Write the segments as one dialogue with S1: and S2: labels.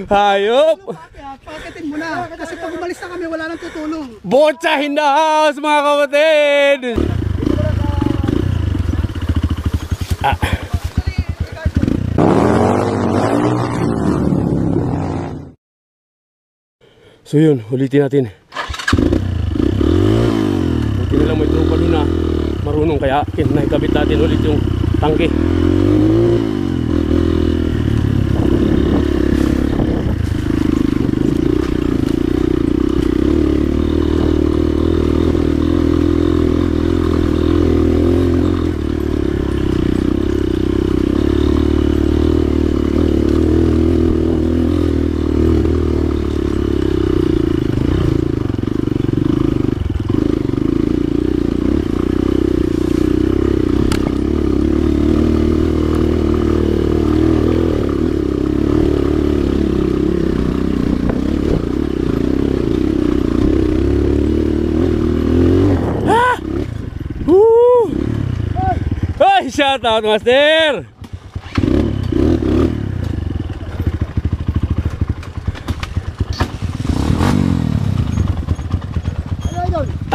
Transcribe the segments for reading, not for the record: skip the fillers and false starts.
S1: Hayop!
S2: Pakitin mo na. Kasi pag umalis na kami, wala nang tutulong.
S1: Botsa in the house, mga kapatid! So yun, ulitin natin. Buti na lang may tropa doon na marunong, kaya naikabit natin ulit yung tangke. Shout out, Master!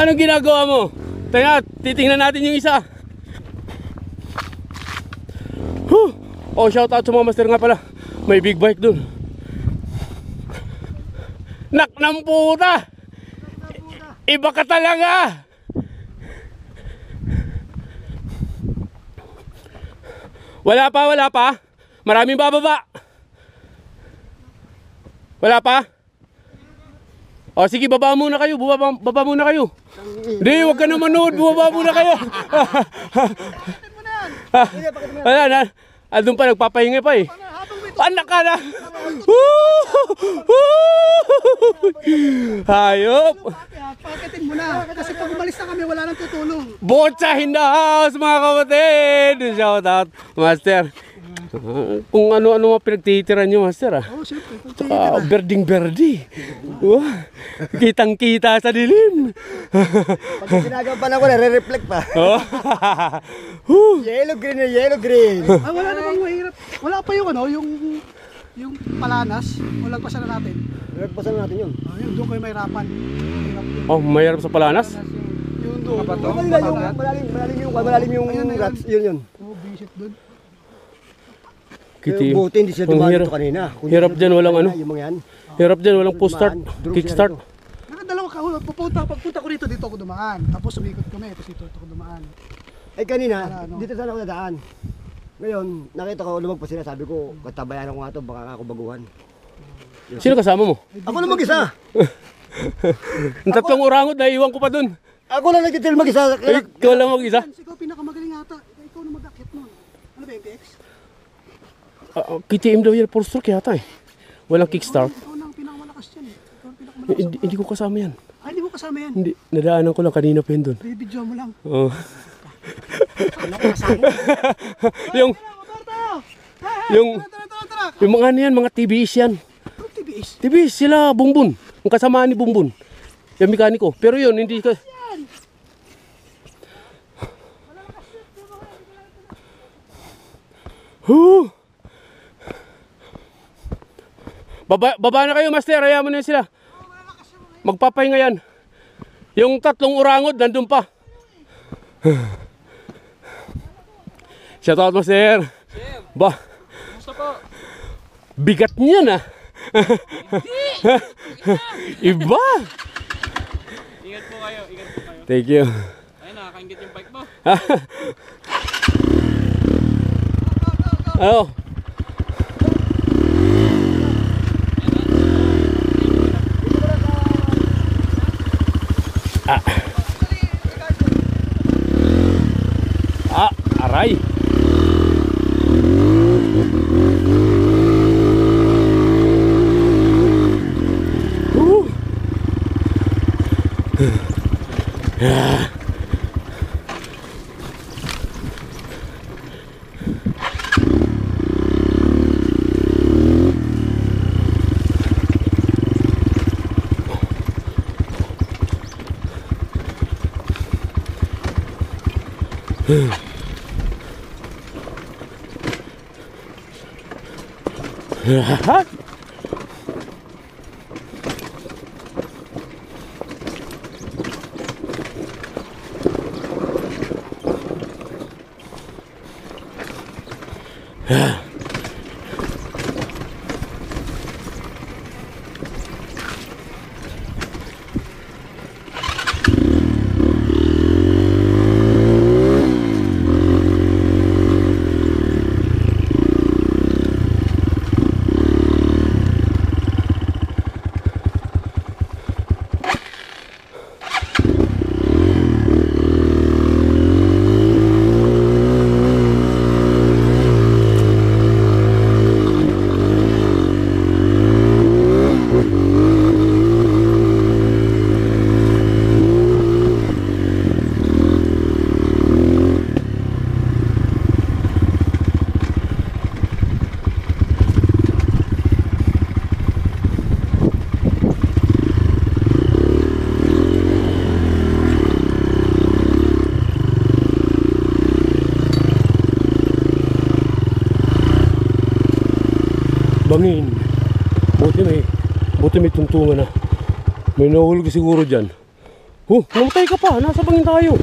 S1: Anong ginagawa mo? Titingnan natin yung isa. Oh, shout out sa mga master nga pala. May big bike dun. Nak ng puta! Iba ka talaga! Wala pa. Maraming bababa. Wala pa? O sige, baba muna kayo. Baba muna kayo. Hindi, huwag ka na manood. Baba muna kayo. Wala na. Andun pa, nagpapahinga pa eh. Anak ka na. Hayop.
S2: Pakitin mo na. Kasi pag umalis na kami, wala nang tutulong.
S1: Botsa in the house, mga kapatid. Shout out, Master. Kung ano-ano mga pinagtitiran nyo, Master.
S2: Oo, siyempre.
S1: Berding-berdi. Kitang-kita sa dilim.
S3: Pag ginagawa ko, nare-reflect pa. Yellow green na yellow green.
S2: Wala namang mahirap. Wala pa yung yung palanas. Walang pasa na natin.
S3: Nagpasan natin yun.
S2: Yun, doon kayo mahirapan.
S1: Oh, mayroon sa palanas?
S2: Yung doon.
S3: Malalim yung rats. Yun.
S2: Oo, bisit doon.
S1: Kiti.
S3: Buti hindi siya dumaan dito kanina.
S1: Hirap dyan, walang ano.
S3: Yung mga yan.
S1: Hirap dyan, walang push start, kick start.
S2: Nakadalawa ka. Pagpunta ko rito, dito ako dumaan. Tapos umikot kami, tapos dito ako dumaan.
S3: Ay kanina, dito sana ako nadaan. Ngayon, nakita ko, lumagpas sila. Sabi ko, katabayan ako nga ito, baka ako baguhan.
S1: Sino kasama mo?
S3: Ako lang mag-isa.
S1: Ang tatlong orangot, naiiwan ko pa dun.
S3: Ako lang nagtitil mag-isa.
S1: Ikaw lang mag-isa?
S2: Ikaw pinakamagaling ata. Ikaw na mag-akit nun. Ano ba, MPX?
S1: KTM daw yan, 4-stroke yata eh. Walang kickstart.
S2: Ikaw na ang pinakamalakas dyan eh. Ikaw ang pinakamalakas.
S1: Hindi ko kasama yan.
S2: Ay, hindi mo kasama yan.
S1: Hindi, nadaanan ko lang kanina pa yun dun.
S2: Bibidyo mo lang.
S1: Oo.
S2: Ano ko kasama?
S1: Yung mga ano yan, mga TBS yan.
S2: Ano TBS?
S1: TBS, sila Bumbun. Ang kasamaan ni Bumbun. Yung mekaniko. Pero yun, hindi ka... Baba na kayo, Master. Hayaan mo na sila. Magpapahinga yan. Yung tatlong orangot, nandun pa. Shout out, Master. Ba? Bigat niya na. Iba.
S4: Ingat po kayo.
S1: Thank you.
S4: Ayun, nakakaingit yung bike mo.
S1: Ano? Aray. Bangin. Buti may tuntungan na. May nahulog siguro dyan. Namatay ka pa. Nasa bangin tayo.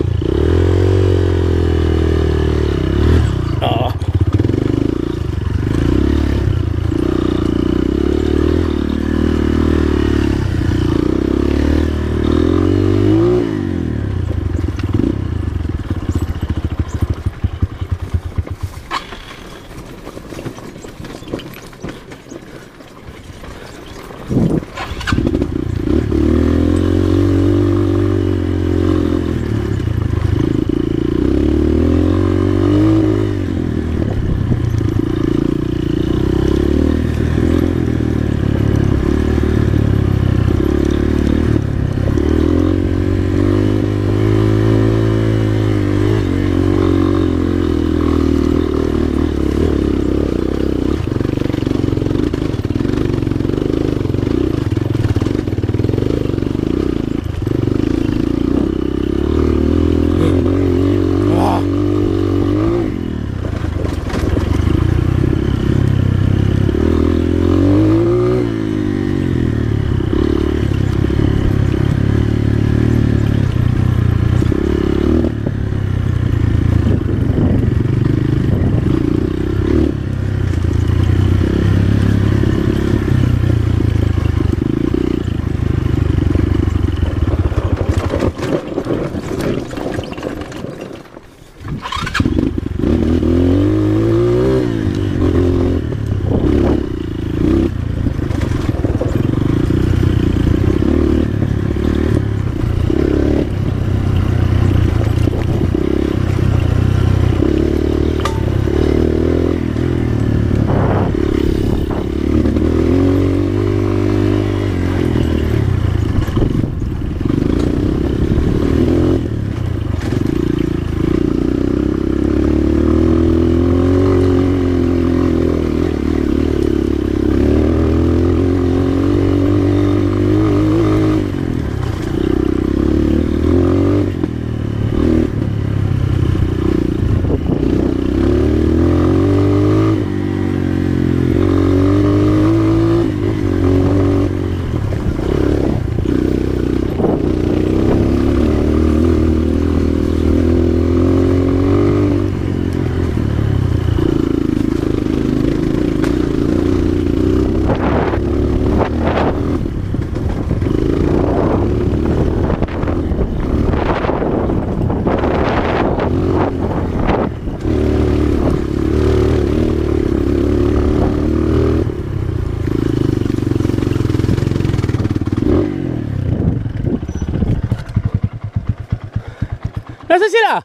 S1: Nasaan sila?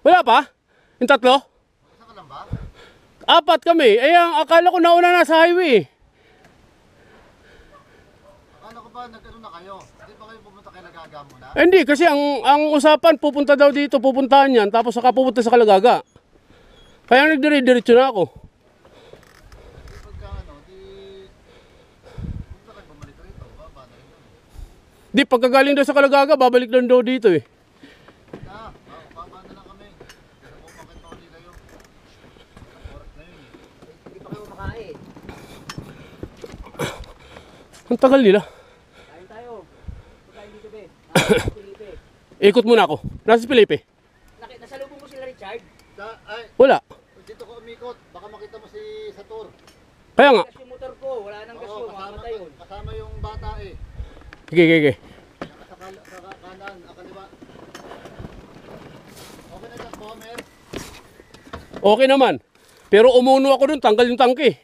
S1: Wala pa? Yung tatlo? Apat kami. Ang akala ko nauna na sa highway.
S3: Akala ko ba nagano na kayo? Hindi ba kayo pumunta kay Lagaga muna?
S1: Hindi, kasi ang usapan, pupunta daw dito, pupuntahan yan, tapos saka pupunta sa Kalagaga. Kaya nagdire-diretso na ako.
S3: Pagka pumunta kayo bumalik rito, baba na yun.
S1: Di, pagkagaling daw sa Kalagaga, babalik lang daw dito eh.
S3: Baba na lang kami. Pero kung bakit pa ulit kayo? Oras na yun eh. Hindi pa kayo makain.
S1: Ang tagal nila.
S3: Kain tayo. Pagkain dito be. Felipe.
S1: Ikot muna ako. Nasa si Felipe.
S3: Nasalubong mo sila Richard?
S1: Wala.
S3: Dito ko umikot. Baka makita mo si Satur.
S1: Kaya nga.
S5: Yung motor ko, wala nang gas
S3: Oo,
S5: ko, mamamatay yun.
S3: kasama yung bata eh.
S1: Sige, sige, sige.
S3: Sa kanan, kaliwa. Okay na dyan, bomber.
S1: Okay naman. Pero umuno ako dun, tanggal yung tangke.